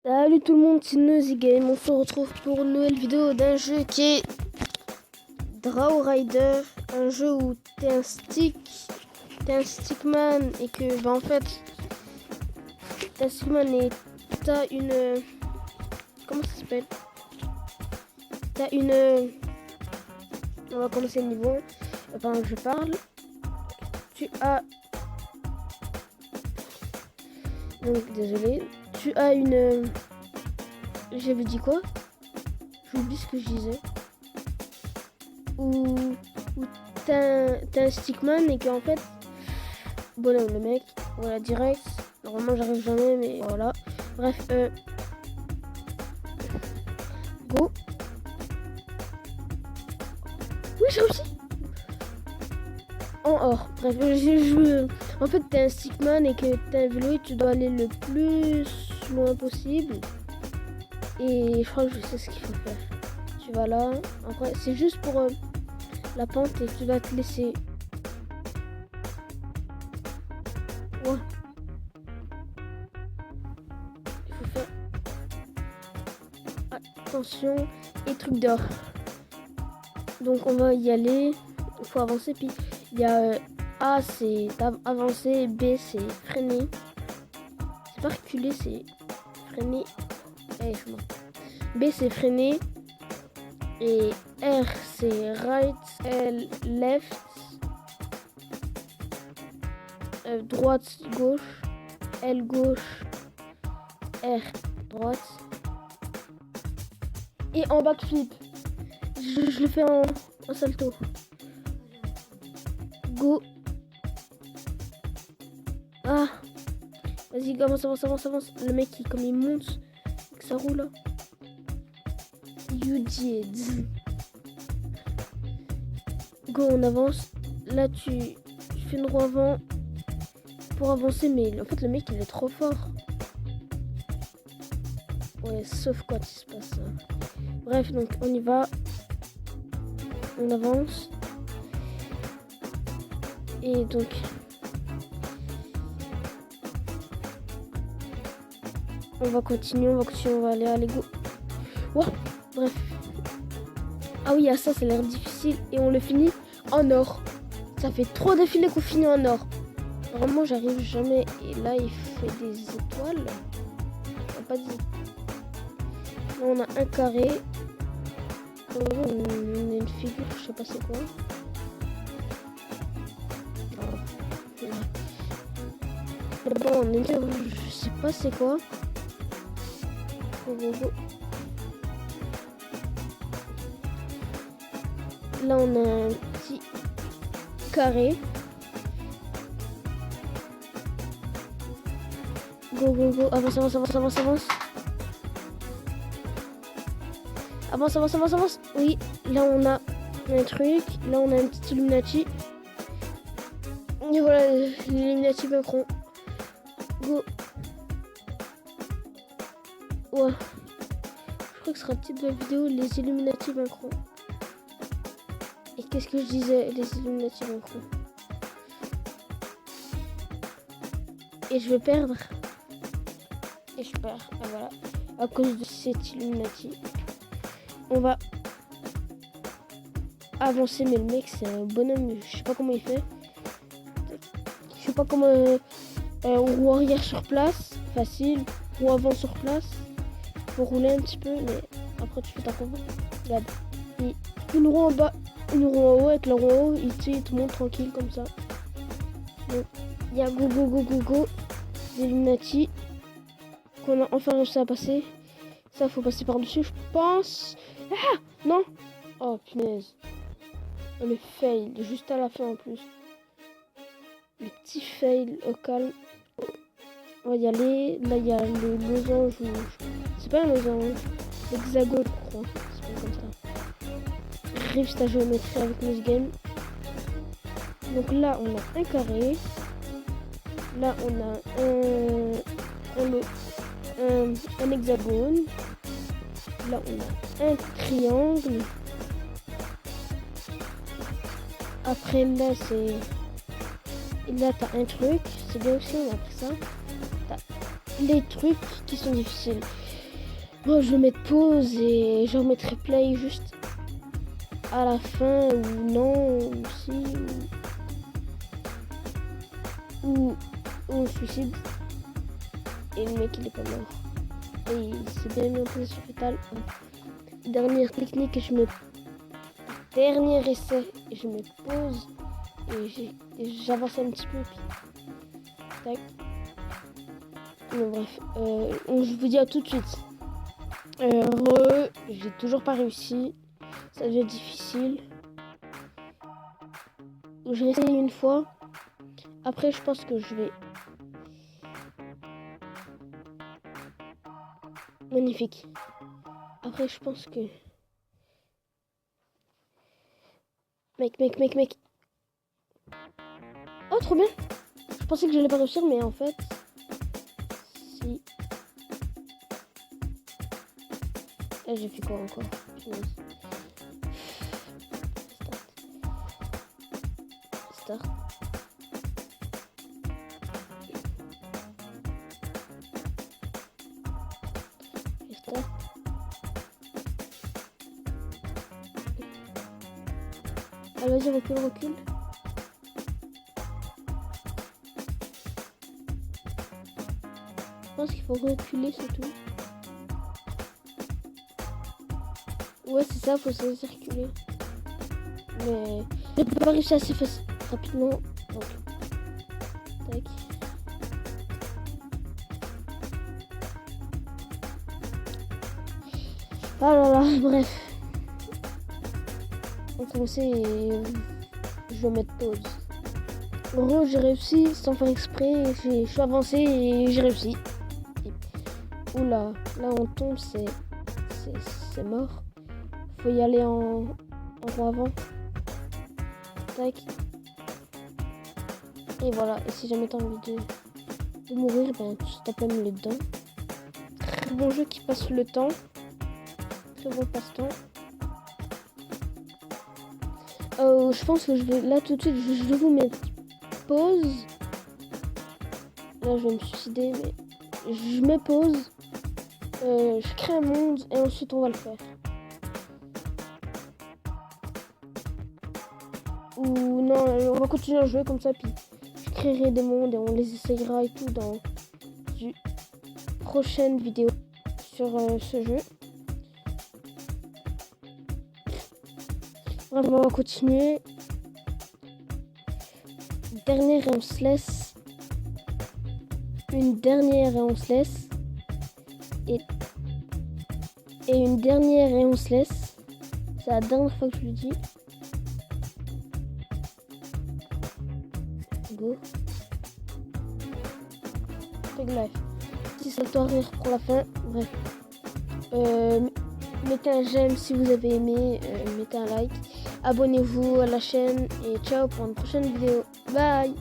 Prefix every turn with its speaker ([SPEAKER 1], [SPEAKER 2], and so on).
[SPEAKER 1] Salut tout le monde, c'est Nosy Game. On se retrouve pour une nouvelle vidéo d'un jeu qui est Draw Rider, un jeu où t'es un stickman et que en fait t'es un stickman et t'as une comment ça s'appelle? T'as une on va commencer le niveau pendant que je parle. Tu as donc désolé, tu as une j'avais dit quoi? J'oublie ce que je disais. Ou t'as un stickman et qu'en fait bonhomme le mec, voilà direct, normalement j'arrive jamais mais voilà, bref go. Oui j'ai réussi en or, bref en fait t'es un stickman et que t'as un vélo et tu dois aller le plus loin possible et je crois que je sais ce qu'il faut faire. Tu vas là, après c'est juste pour la pente et tu vas te laisser. Ouais. Il faut faire attention et truc d'or. Donc on va y aller. Il faut avancer. Puis il y a A c'est avancer, B c'est freiner. C'est pas reculer, c'est freiner. B c'est freiner. Et R c'est right, L left, droite gauche, L gauche, R droite. Et en backflip, je le fais en salto. Go. Ah, vas-y, avance. Le mec comme il monte, que ça roule. You did. Go, on avance. Là, tu fais une roue avant pour avancer, mais en fait, le mec il est trop fort. Ouais, sauf quand il se passe ça. Bref, donc on y va. On avance. Et donc on va continuer, on va aller, go. Wow, bref. Ah oui, à ça a l'air difficile et on le finit en or. Ça fait 3 défilés qu'on finit en or. Vraiment, j'arrive jamais. Et là, il fait des étoiles. Pas des... Là, on a un carré. On a une figure, je sais pas c'est quoi. Bon, on est je sais pas c'est quoi. Go. Là, on a un petit carré. Go. Avance. Avance. Oui, là, on a un truc. Là, on a un petit Illuminati. Et voilà, l'Illuminati Macron. Go. Ouais. Je crois que ce sera le titre de la vidéo, les Illuminati Macron. Et qu'est-ce que je disais, les Illuminati Macron. Et je vais perdre. Et je perds. Et voilà. À cause de cet Illuminati. On va avancer, mais le mec c'est un bonhomme. Je sais pas comment il fait. Je sais pas comment roue arrière sur place. Facile. Roue avant sur place. Faut rouler un petit peu, mais après tu fais ta combo. Regarde. Et une roue en bas. Une roue en haut, avec la roue en haut, il te monte tranquille comme ça. Donc, il y a go. Des Illuminati qu'on a enfin réussi à passer. Ça, faut passer par-dessus, je pense. Ah non. Oh, punaise. Oh, le fail, juste à la fin en plus. Le petit fail au calme. On va y aller. Là, il y a le losange. C'est pas un losange. L'hexagone, je crois. C'est pas comme ça. Rive ta géométrie avec Nosy Game. Donc là on a un carré. Là on a un hexagone. Là on a un triangle. Après là c'est... Et là t'as un truc. C'est bien aussi, on a pris ça. T'as les trucs qui sont difficiles. Moi, je vais mettre pause et je remettrai play juste à la fin ou non, ou si, ou on se suicide et le mec il est pas mort. Et il s'est bien mis en position fétale. Dernière technique, dernier essai et je me pose et j'avance un petit peu. Puis, tac. Mais bref, je vous dis à tout de suite. J'ai toujours pas réussi. Ça devient difficile. Je vais essayer une fois. Après, je pense que je vais... Magnifique. Après, je pense que... Mec. Oh, trop bien. Je pensais que j'allais pas réussir, mais en fait... Si... Là, j'ai fait quoi encore? Start. Start. Allez, vas-y, recule. Je pense qu'il faut reculer, c'est tout. Ouais, c'est ça, faut se laisser reculer. Mais je peux pas réussir assez rapidement. Donc, tac. Ah là là, bref. On commence et je vais mettre pause. Heureux, j'ai réussi sans faire exprès. Je suis avancé et j'ai réussi. Oula, là on tombe, c'est mort. Faut y aller en rond avant. Tac. Et voilà, et si jamais t'as envie de mourir, ben tu tapes même les dents. Très bon jeu qui passe le temps. Très bon passe-temps. Je pense que je vais, là tout de suite, je vais vous mettre pause. Là je vais me suicider, mais je mets pause. Je crée un monde et ensuite on va le faire. Ou non, on va continuer à jouer comme ça, puis je créerai des mondes et on les essayera et tout dans une prochaine vidéo sur ce jeu. Bref, on va continuer. Dernière et on se laisse. Une dernière et on se laisse. Et une dernière et on se laisse. C'est la dernière fois que je le dis. Go. Tag life. Si ça doit rire pour la fin. Bref. Mettez un j'aime si vous avez aimé. Mettez un like. Abonnez-vous à la chaîne. Et ciao pour une prochaine vidéo. Bye.